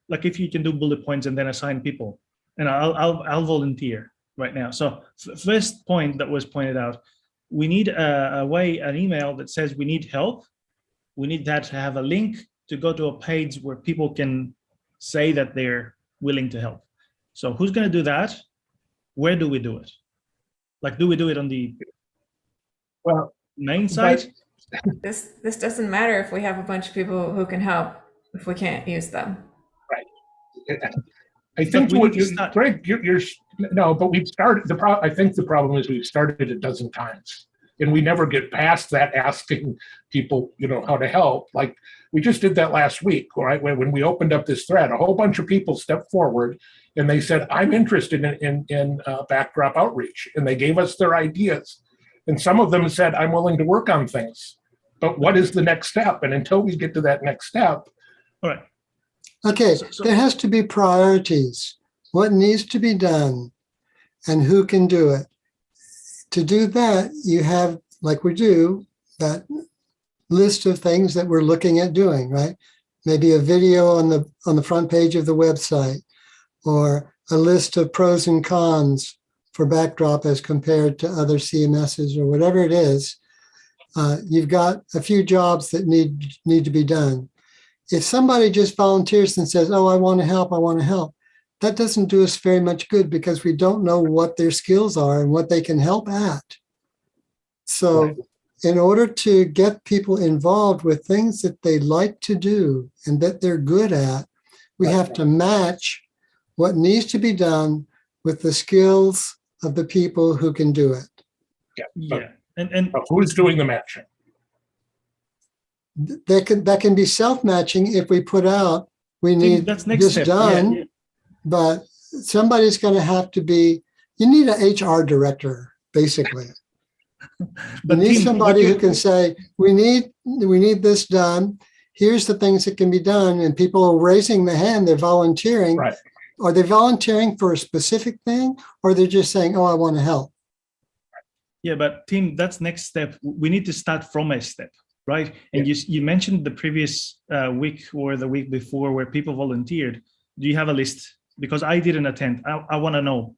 [SPEAKER 8] like if you can do bullet points and then assign people, and I'll volunteer right now. So first point that was pointed out, we need an email that says we need help. We need that to have a link to go to a page where people can say that they're willing to help. So who's going to do that? Where do we do it? Like, do we do it on the main site?
[SPEAKER 1] This doesn't matter if we have a bunch of people who can help if we can't use them.
[SPEAKER 5] I think
[SPEAKER 8] we
[SPEAKER 5] what
[SPEAKER 8] need to start-
[SPEAKER 5] Greg, you're no, but we've started I think the problem is we've started a dozen times and we never get past that, asking people, how to help. Like we just did that last week, right? When we opened up this thread, a whole bunch of people stepped forward and they said, I'm interested in backdrop outreach. And they gave us their ideas. And some of them said, I'm willing to work on things, but what is the next step? And until we get to that next step.
[SPEAKER 8] All right.
[SPEAKER 6] Okay,
[SPEAKER 8] So-
[SPEAKER 6] there has to be priorities. What needs to be done and who can do it. To do that, you have, like we do, that list of things that we're looking at doing, right? Maybe a video on the front page of the website, or a list of pros and cons for Backdrop as compared to other CMSs, or whatever it is. You've got a few jobs that need to be done. If somebody just volunteers and says, oh, I want to help, that doesn't do us very much good, because we don't know what their skills are and what they can help at. So in order to get people involved with things that they like to do and that they're good at, we have to match what needs to be done with the skills of the people who can do it.
[SPEAKER 8] Yeah. And
[SPEAKER 5] But who's doing the matching?
[SPEAKER 6] That can be self-matching if we put out, we need
[SPEAKER 8] that's next
[SPEAKER 6] this
[SPEAKER 8] step.
[SPEAKER 6] done,
[SPEAKER 8] Yeah.
[SPEAKER 6] but somebody's going to have to be, you need an HR director, basically.
[SPEAKER 8] But
[SPEAKER 6] You need
[SPEAKER 8] Tim,
[SPEAKER 6] somebody who can say, we need this done. Here's the things that can be done. And people are raising the hand, they're volunteering.
[SPEAKER 5] Right.
[SPEAKER 6] Are they volunteering for a specific thing, or they're just saying, oh, I want to help?
[SPEAKER 8] Yeah, but Tim, that's next step. We need to start from a step, right? And you mentioned the previous week or the week before where people volunteered. Do you have a list? Because I didn't attend. I want to know,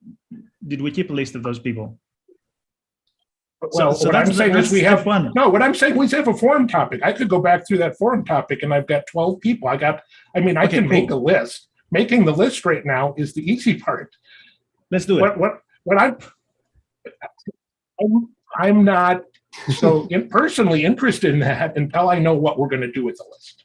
[SPEAKER 8] did we keep a list of those people?
[SPEAKER 5] Well,
[SPEAKER 8] So
[SPEAKER 5] what I'm
[SPEAKER 8] that's-
[SPEAKER 5] saying
[SPEAKER 8] that's
[SPEAKER 5] is we
[SPEAKER 8] step
[SPEAKER 5] have,
[SPEAKER 8] one.
[SPEAKER 5] no, what I'm saying, we have a forum topic. I could go back through that forum topic and I've got 12 people. I
[SPEAKER 8] Okay,
[SPEAKER 5] can make a
[SPEAKER 8] cool.
[SPEAKER 5] list. Making the list right now is the easy part.
[SPEAKER 8] Let's do it.
[SPEAKER 5] What I'm not so personally interested in that until I know what we're going to do with the list.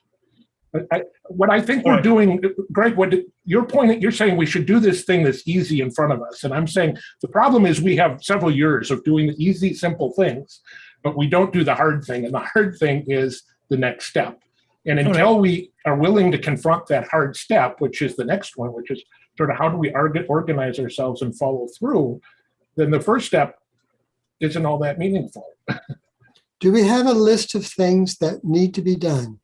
[SPEAKER 5] What I think we're
[SPEAKER 8] Right.
[SPEAKER 5] doing, Greg, your point, you're saying we should do this thing that's easy in front of us. And I'm saying the problem is we have several years of doing the easy, simple things, but we don't do the hard thing. And the hard thing is the next step. And until we are willing to confront that hard step, which is the next one, which is sort of how do we organize ourselves and follow through, then the first step isn't all that meaningful.
[SPEAKER 6] Do we have a list of things that need to be done?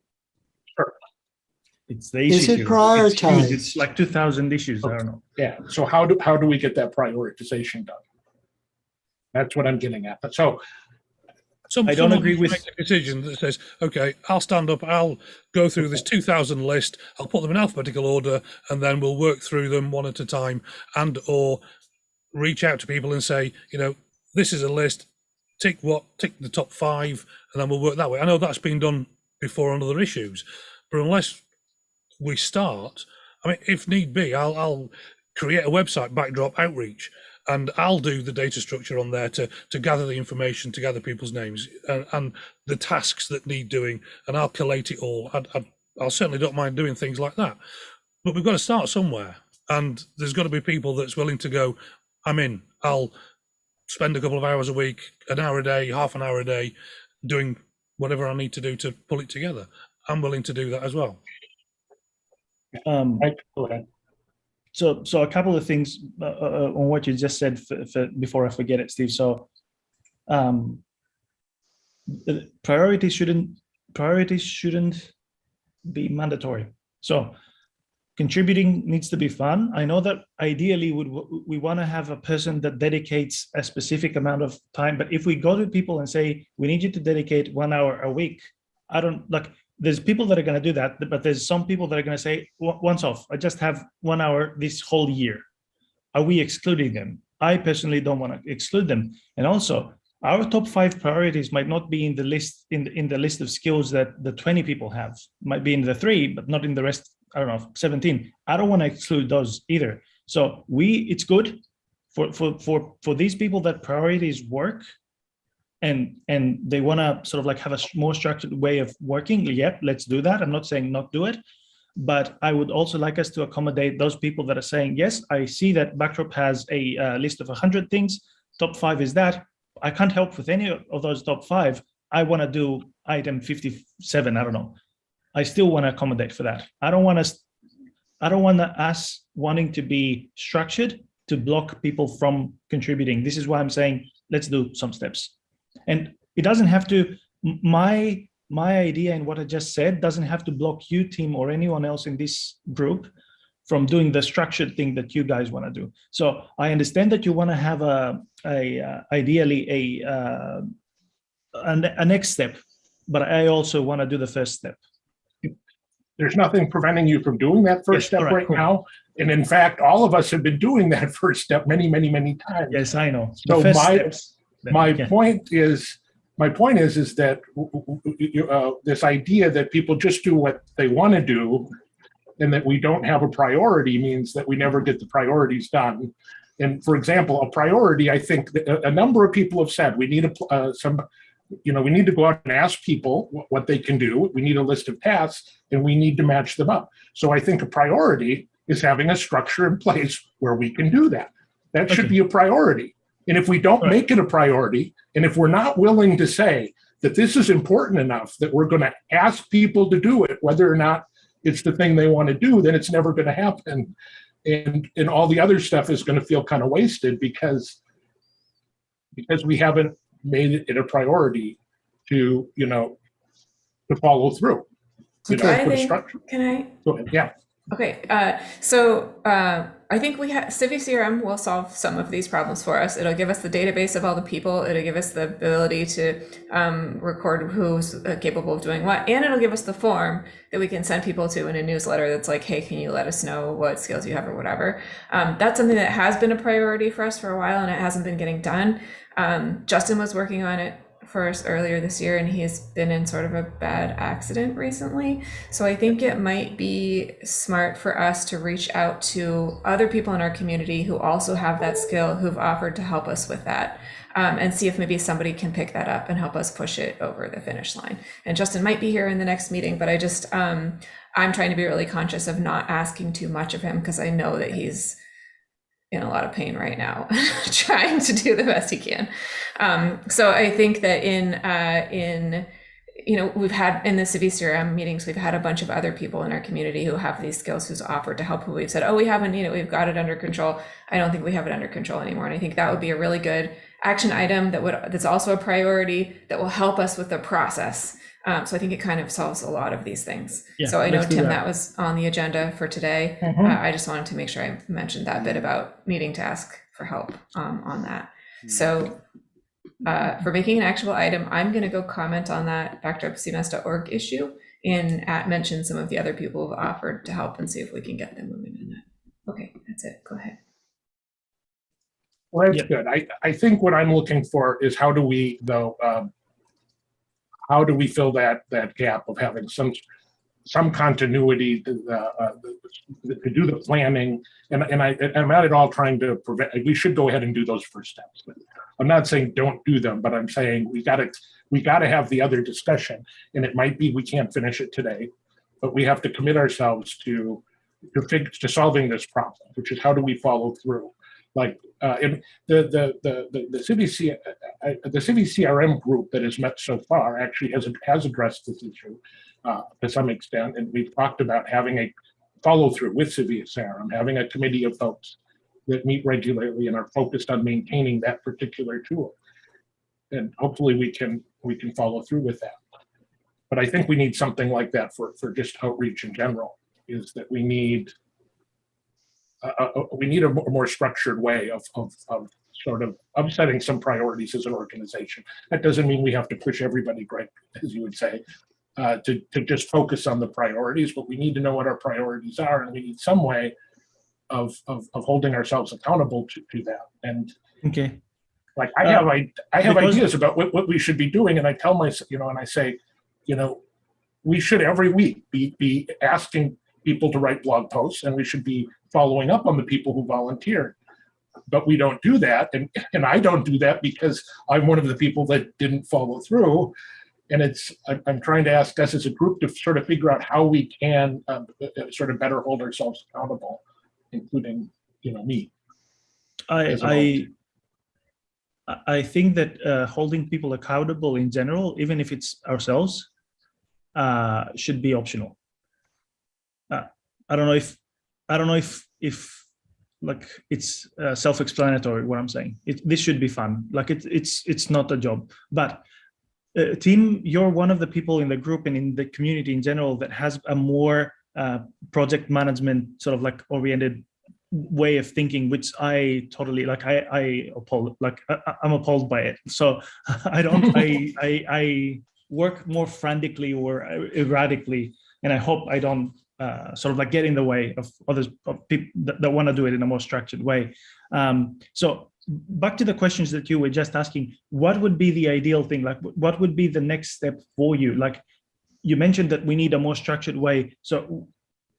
[SPEAKER 8] It's the
[SPEAKER 6] Is
[SPEAKER 8] issue.
[SPEAKER 6] it
[SPEAKER 8] here.
[SPEAKER 6] prioritized?
[SPEAKER 8] It's huge. It's like 2,000 issues. I don't know.
[SPEAKER 5] Yeah. So how do we get that prioritization done? That's what I'm getting at. So
[SPEAKER 8] I don't
[SPEAKER 2] someone
[SPEAKER 8] agree
[SPEAKER 2] needs to
[SPEAKER 8] with-
[SPEAKER 2] make a decision that says, okay, I'll stand up, I'll go through this 2,000 list, I'll put them in alphabetical order, and then we'll work through them one at a time, and or reach out to people and say, this is a list, tick the top 5, and then we'll work that way. I know that's been done before on other issues, but unless we start, I mean, if need be, I'll create a website, Backdrop Outreach, and I'll do the data structure on there to gather the information, to gather people's names and the tasks that need doing, and I'll collate it all. I'll certainly don't mind doing things like that, but we've got to start somewhere, and there's got to be people that's willing to go, I'm in. I'll spend a couple of hours a week, an hour a day, half an hour a day, doing whatever I need to do to pull it together. I'm willing to do that as well.
[SPEAKER 5] Right, go ahead.
[SPEAKER 8] So a couple of things on what you just said before I forget it, Steve. So priorities shouldn't be mandatory. So contributing needs to be fun. I know that ideally we want to have a person that dedicates a specific amount of time, but if we go to people and say, we need you to dedicate 1 hour a week, I don't like, there's people that are going to do that, but there's some people that are going to say, once off, I just have 1 hour this whole year. Are we excluding them? I personally don't want to exclude them. And also, our top 5 priorities might not be in the list in the list of skills that the 20 people have. Might be in the 3, but not in the rest. I don't know, 17. I don't want to exclude those either. So it's good for these people that priorities work, and they want to sort of like have a more structured way of working. Yep, let's do that. I'm not saying not do it, but I would also like us to accommodate those people that are saying, yes, I see that Backdrop has a list of 100 things. Top 5 is that. I can't help with any of those top 5. I want to do item 57. I don't know. I still want to accommodate for that. I don't want us wanting to be structured to block people from contributing. This is why I'm saying, let's do some steps. And it doesn't have to, my idea and what I just said doesn't have to block you, Tim, or anyone else in this group from doing the structured thing that you guys want to do. So I understand that you want to have ideally a next step, but I also want to do the first step.
[SPEAKER 5] There's nothing preventing you from doing that first step right now. And in fact, all of us have been doing that first step many, many, many times.
[SPEAKER 8] Yes, I know.
[SPEAKER 5] So my point is that this idea that people just do what they want to do and that we don't have a priority means that we never get the priorities done. And for example, a priority, I think a number of people have said we need we need to go out and ask people what they can do. We need a list of tasks and we need to match them up. So I think a priority is having a structure in place where we can do that. That should be a priority. And if we don't make it a priority, and if we're not willing to say that this is important enough that we're going to ask people to do it, whether or not it's the thing they want to do, then it's never going to happen. And all the other stuff is going to feel kind of wasted because we haven't made it a priority to follow through.
[SPEAKER 1] Can I?
[SPEAKER 5] Go ahead. Yeah.
[SPEAKER 1] Okay, so I think Civi CRM will solve some of these problems for us. It'll give us the database of all the people. It'll give us the ability to record who's capable of doing what, and it'll give us the form that we can send people to in a newsletter that's like, hey, can you let us know what skills you have or whatever. That's something that has been a priority for us for a while, and it hasn't been getting done. Justin was working on it for us earlier this year, and he's been in sort of a bad accident recently. So I think it might be smart for us to reach out to other people in our community who also have that skill, who've offered to help us with that, and see if maybe somebody can pick that up and help us push it over the finish line. And Justin might be here in the next meeting, but I just, I'm trying to be really conscious of not asking too much of him, because I know that he's in a lot of pain right now, trying to do the best he can. So I think that we've had in the Civi CRM meetings, we've had a bunch of other people in our community who have these skills who's offered to help, who we've said, oh, we haven't, we've got it under control. I don't think we have it under control anymore. And I think that would be a really good action item that's also a priority that will help us with the process. So I think it kind of solves a lot of these things. Yeah, so I know, Tim, that was on the agenda for today. Mm-hmm. I just wanted to make sure I mentioned that bit about needing to ask for help on that. Mm-hmm. So for making an actual item, I'm going to go comment on that backdropcms.org issue and mention some of the other people who've offered to help and see if we can get them moving in that. Okay, that's it. Go ahead.
[SPEAKER 5] Well, that's good. I think what I'm looking for is how do we, though, how do we fill that gap of having some continuity to do the planning. And I'm not at all trying to prevent, we should go ahead and do those first steps. I'm not saying don't do them, but I'm saying we gotta have the other discussion. And it might be we can't finish it today, but we have to commit ourselves to solving this problem, which is how do we follow through? Like in the CVCRM group that has met so far actually has addressed this issue to some extent, and we've talked about having a follow through with CVCRM, having a committee of folks that meet regularly and are focused on maintaining that particular tool, and hopefully we can follow through with that. But I think we need something like that for just outreach in general. Is that we need a more structured way of setting some priorities as an organization. That doesn't mean we have to push everybody, Greg, as you would say, to just focus on the priorities, but we need to know what our priorities are, and we need some way of holding ourselves accountable to that. And
[SPEAKER 8] Okay.
[SPEAKER 5] like I have ideas about what we should be doing, and I tell myself, and I say, we should every week be asking people to write blog posts, and we should be following up on the people who volunteered. But we don't do that, and I don't do that because I'm one of the people that didn't follow through. And I'm trying to ask us as a group to sort of figure out how we can sort of better hold ourselves accountable, including me.
[SPEAKER 8] I think that holding people accountable in general, even if it's ourselves, should be optional. I don't know if like it's self-explanatory what I'm saying. This should be fun. Like it's not a job. But Tim, you're one of the people in the group and in the community in general that has a more project management sort of like oriented way of thinking, which I totally like. I'm appalled by it. So I work more frantically or erratically, and I hope I don't sort of like get in the way of others, of people that want to do it in a more structured way. So back to the questions that you were just asking, what would be the ideal thing? Like, what would be the next step for you? Like, you mentioned that we need a more structured way. So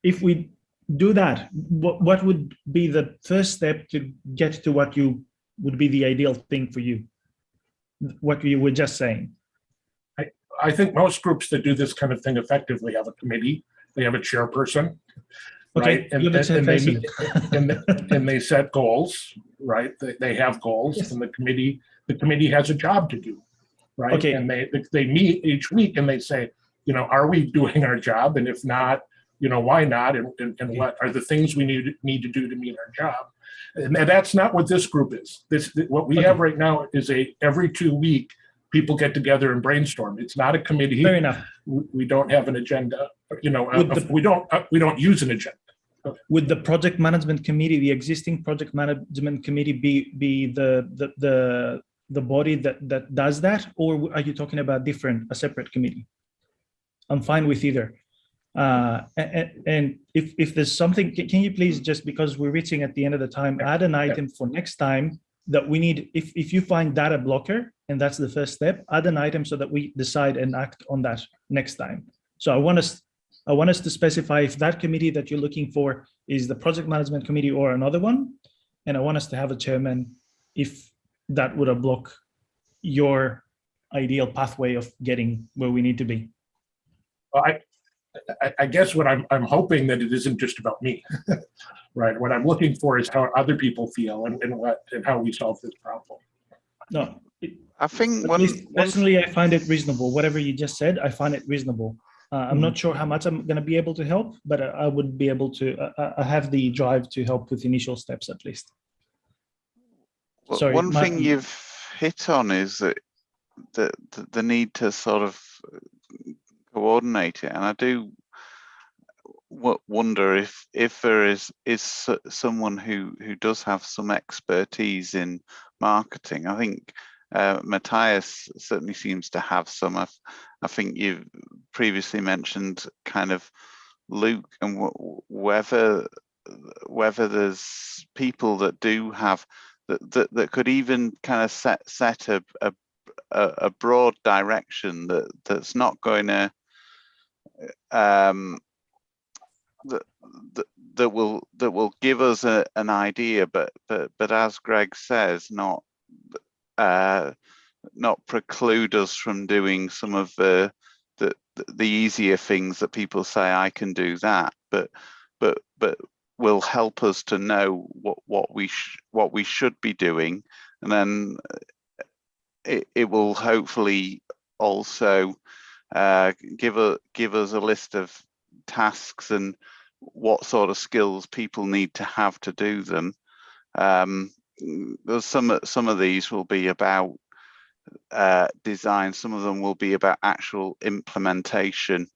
[SPEAKER 8] if we do that, what would be the first step to get to what you would be the ideal thing for you? What you were just saying.
[SPEAKER 5] I think most groups that do this kind of thing effectively have a committee. They have a chairperson,
[SPEAKER 8] okay,
[SPEAKER 5] right? And they set goals, right? They have goals, yes. And the committee has a job to do, right?
[SPEAKER 8] Okay.
[SPEAKER 5] And they meet each week and they say, are we doing our job? And if not, why not? And what are the things we need to do to meet our job? And that's not what this group is. What we have right now is every 2 week people get together and brainstorm. It's not a committee.
[SPEAKER 8] Fair enough.
[SPEAKER 5] We don't have an agenda. We don't use an agenda. Okay.
[SPEAKER 8] Would the project management committee, the existing project management committee, be the body that does that, or are you talking about a separate committee? I'm fine with either. And if there's something, can you please, just because we're reaching at the end of the time, add an item for next time that we need, if you find data blocker, and that's the first step, add an item so that we decide and act on that next time. So I want us to specify if that committee that you're looking for is the project management committee or another one. And I want us to have a chairman if that would block your ideal pathway of getting where we need to be.
[SPEAKER 5] Well, I guess what I'm hoping that it isn't just about me, right? What I'm looking for is how other people feel and how we solve this problem.
[SPEAKER 8] No,
[SPEAKER 3] I think
[SPEAKER 8] personally, I find it reasonable. Whatever you just said, I find it reasonable. I'm not sure how much I'm going to be able to help, but I would be able to. I have the drive to help with initial steps, at least.
[SPEAKER 3] Well, sorry, one thing you've hit on is that the need to sort of coordinate it, and I do wonder if there is someone who does have some expertise in marketing. I think Matthias certainly seems to have some. I think you've previously mentioned kind of Luke, and whether there's people that do have that could even kind of set a broad direction that's not going to that will give us an idea, but as Greg says, not preclude us from doing some of the easier things that people say I can do that, but will help us to know what we should be doing, and then it will hopefully also give us a list of tasks and what sort of skills people need to have to do them. Some of these will be about design. Some of them will be about actual implementation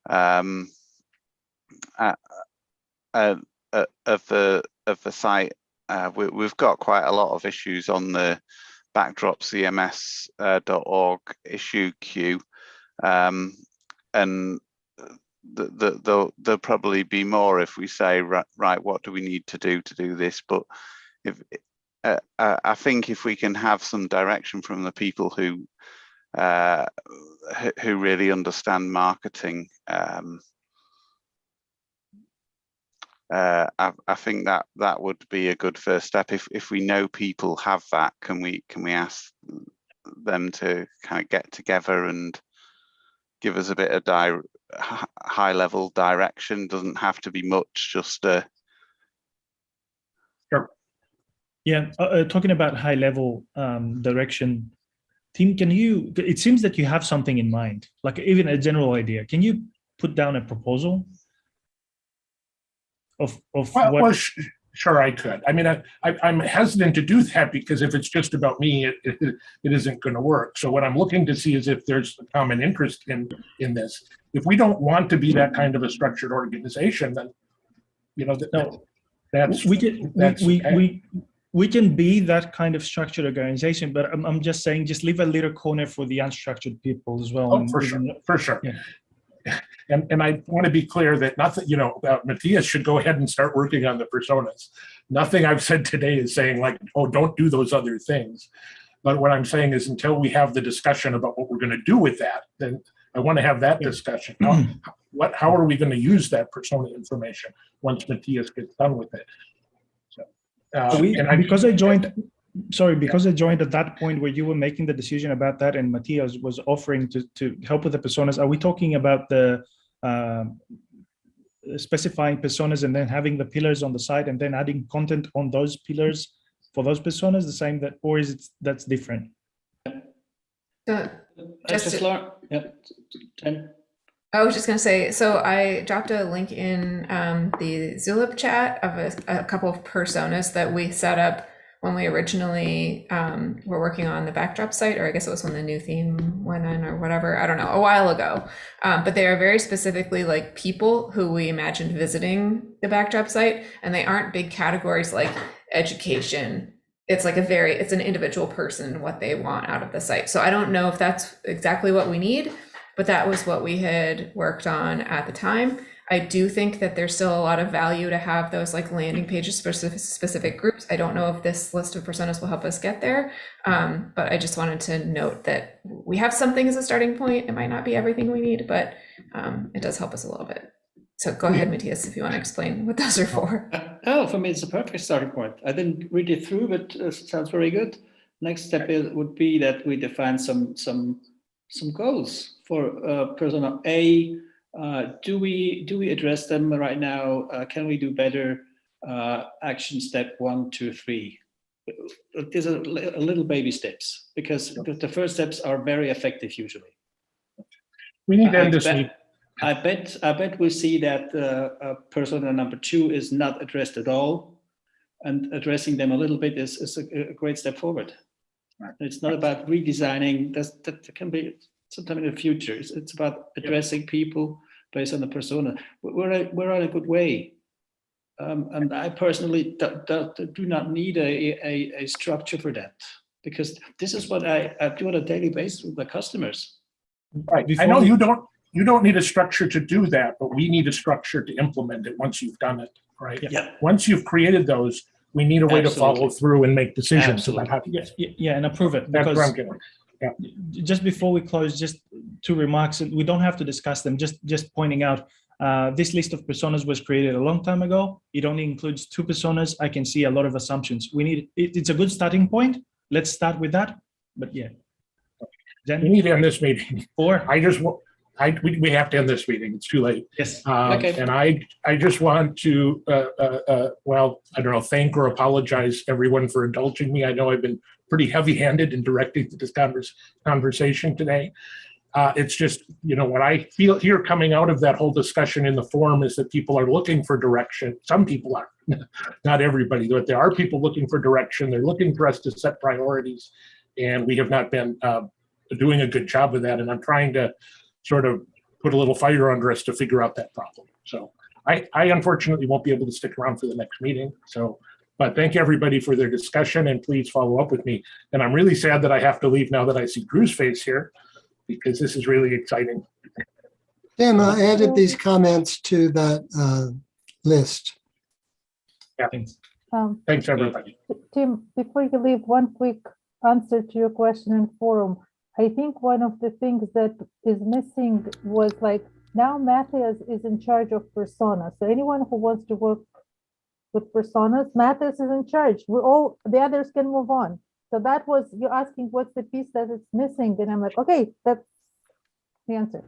[SPEAKER 3] of the site. We've got quite a lot of issues on the backdropcms.org issue queue, and there'll probably be more if we say, right, what do we need to do this? But if I think if we can have some direction from the people who really understand marketing, I think that would be a good first step. If we know people have that, can we ask them to kind of get together and give us a bit of high level direction? Doesn't have to be much, just
[SPEAKER 5] Sure.
[SPEAKER 8] Yeah, talking about high level direction, Tim, it seems that you have something in mind, like even a general idea. Can you put down a proposal of what?
[SPEAKER 5] Sure, I could. I mean, I'm hesitant to do that because if it's just about me, it isn't going to work. So what I'm looking to see is if there's a common interest in this. If we don't want to be that kind of a structured organization, then that's
[SPEAKER 8] we can be that kind of structured organization, but I'm just saying, just leave a little corner for the unstructured people as well.
[SPEAKER 5] Oh, for sure.
[SPEAKER 8] Yeah.
[SPEAKER 5] And I want to be clear that Matthias should go ahead and start working on the personas. Nothing I've said today is saying like, oh, don't do those other things. But what I'm saying is until we have the discussion about what we're going to do with that, then I want to have that discussion. How are we going to use that persona information once Matthias gets done with it?
[SPEAKER 8] Because I joined at that point where you were making the decision about that, and Matthias was offering to help with the personas. Are we talking about the specifying personas and then having the pillars on the side and then adding content on those pillars for those personas, the same or is it that's different?
[SPEAKER 1] I was just going to say, so I dropped a link in the Zulip chat of a couple of personas that we set up when we originally were working on the Backdrop site, or I guess it was when the new theme went in or whatever, I don't know, a while ago. But they are very specifically like people who we imagined visiting the Backdrop site, and they aren't big categories like education. It's like it's an individual person, what they want out of the site. So I don't know if that's exactly what we need, but that was what we had worked on at the time. I do think that there's still a lot of value to have those like landing pages for specific groups. I don't know if this list of personas will help us get there, but I just wanted to note that we have something as a starting point. It might not be everything we need, but it does help us a little bit. So go ahead, Matthias, if you want to explain what those are for.
[SPEAKER 4] For me, it's a perfect starting point. I didn't read it through, but it sounds very good. Next step would be that we define some goals for persona A. Do we address them right now? Can we do better? Action step 1, 2, 3. These are little baby steps, because the first steps are very effective usually.
[SPEAKER 5] We need to end this meeting.
[SPEAKER 4] I bet we see that persona number 2 is not addressed at all, and addressing them a little bit is a great step forward. Right. It's not about redesigning. That can be sometime in the future. It's about addressing people based on the persona. We're on a good way, and I personally do not need a structure for that, because this is what I do on a daily basis with my customers.
[SPEAKER 5] Right. I know you don't need a structure to do that, but we need a structure to implement it once you've done it, right?
[SPEAKER 4] Yeah.
[SPEAKER 5] Once you've created those, we need a way to follow through and make decisions about how to
[SPEAKER 8] and approve it.
[SPEAKER 5] That's
[SPEAKER 8] Because
[SPEAKER 5] what I'm getting. Yeah.
[SPEAKER 8] just before we close, just two remarks. We don't have to discuss them. Just pointing out, this list of personas was created a long time ago. It only includes 2 personas. I can see a lot of assumptions. We need it's a good starting point. Let's start with that. But yeah,
[SPEAKER 5] We
[SPEAKER 8] Jen,
[SPEAKER 5] need to end this meeting.
[SPEAKER 8] 4.
[SPEAKER 5] We have to end this meeting. It's too late.
[SPEAKER 8] Yes.
[SPEAKER 1] Okay.
[SPEAKER 5] And I just want to, well, I don't know, thank or apologize everyone for indulging me. I know I've been pretty heavy-handed in directing this conversation today. It's just, what I feel here coming out of that whole discussion in the forum is that people are looking for direction. Some people are, not everybody, but there are people looking for direction. They're looking for us to set priorities, and we have not been doing a good job of that. And I'm trying to sort of put a little fire under us to figure out that problem. So I unfortunately won't be able to stick around for the next meeting. So, but thank everybody for their discussion, and please follow up with me. And I'm really sad that I have to leave now that I see Drew's face here, because this is really exciting.
[SPEAKER 6] Tim, I added these comments to that list.
[SPEAKER 8] Thanks.
[SPEAKER 5] Thanks, everybody.
[SPEAKER 9] Tim, before you leave, one quick answer to your question in forum. I think one of the things that is missing was like, now Matthias is in charge of personas. So anyone who wants to work with personas, Matthias is in charge. The others can move on. So that was, you're asking what's the piece that it's missing. And I'm like, okay, that's the answer.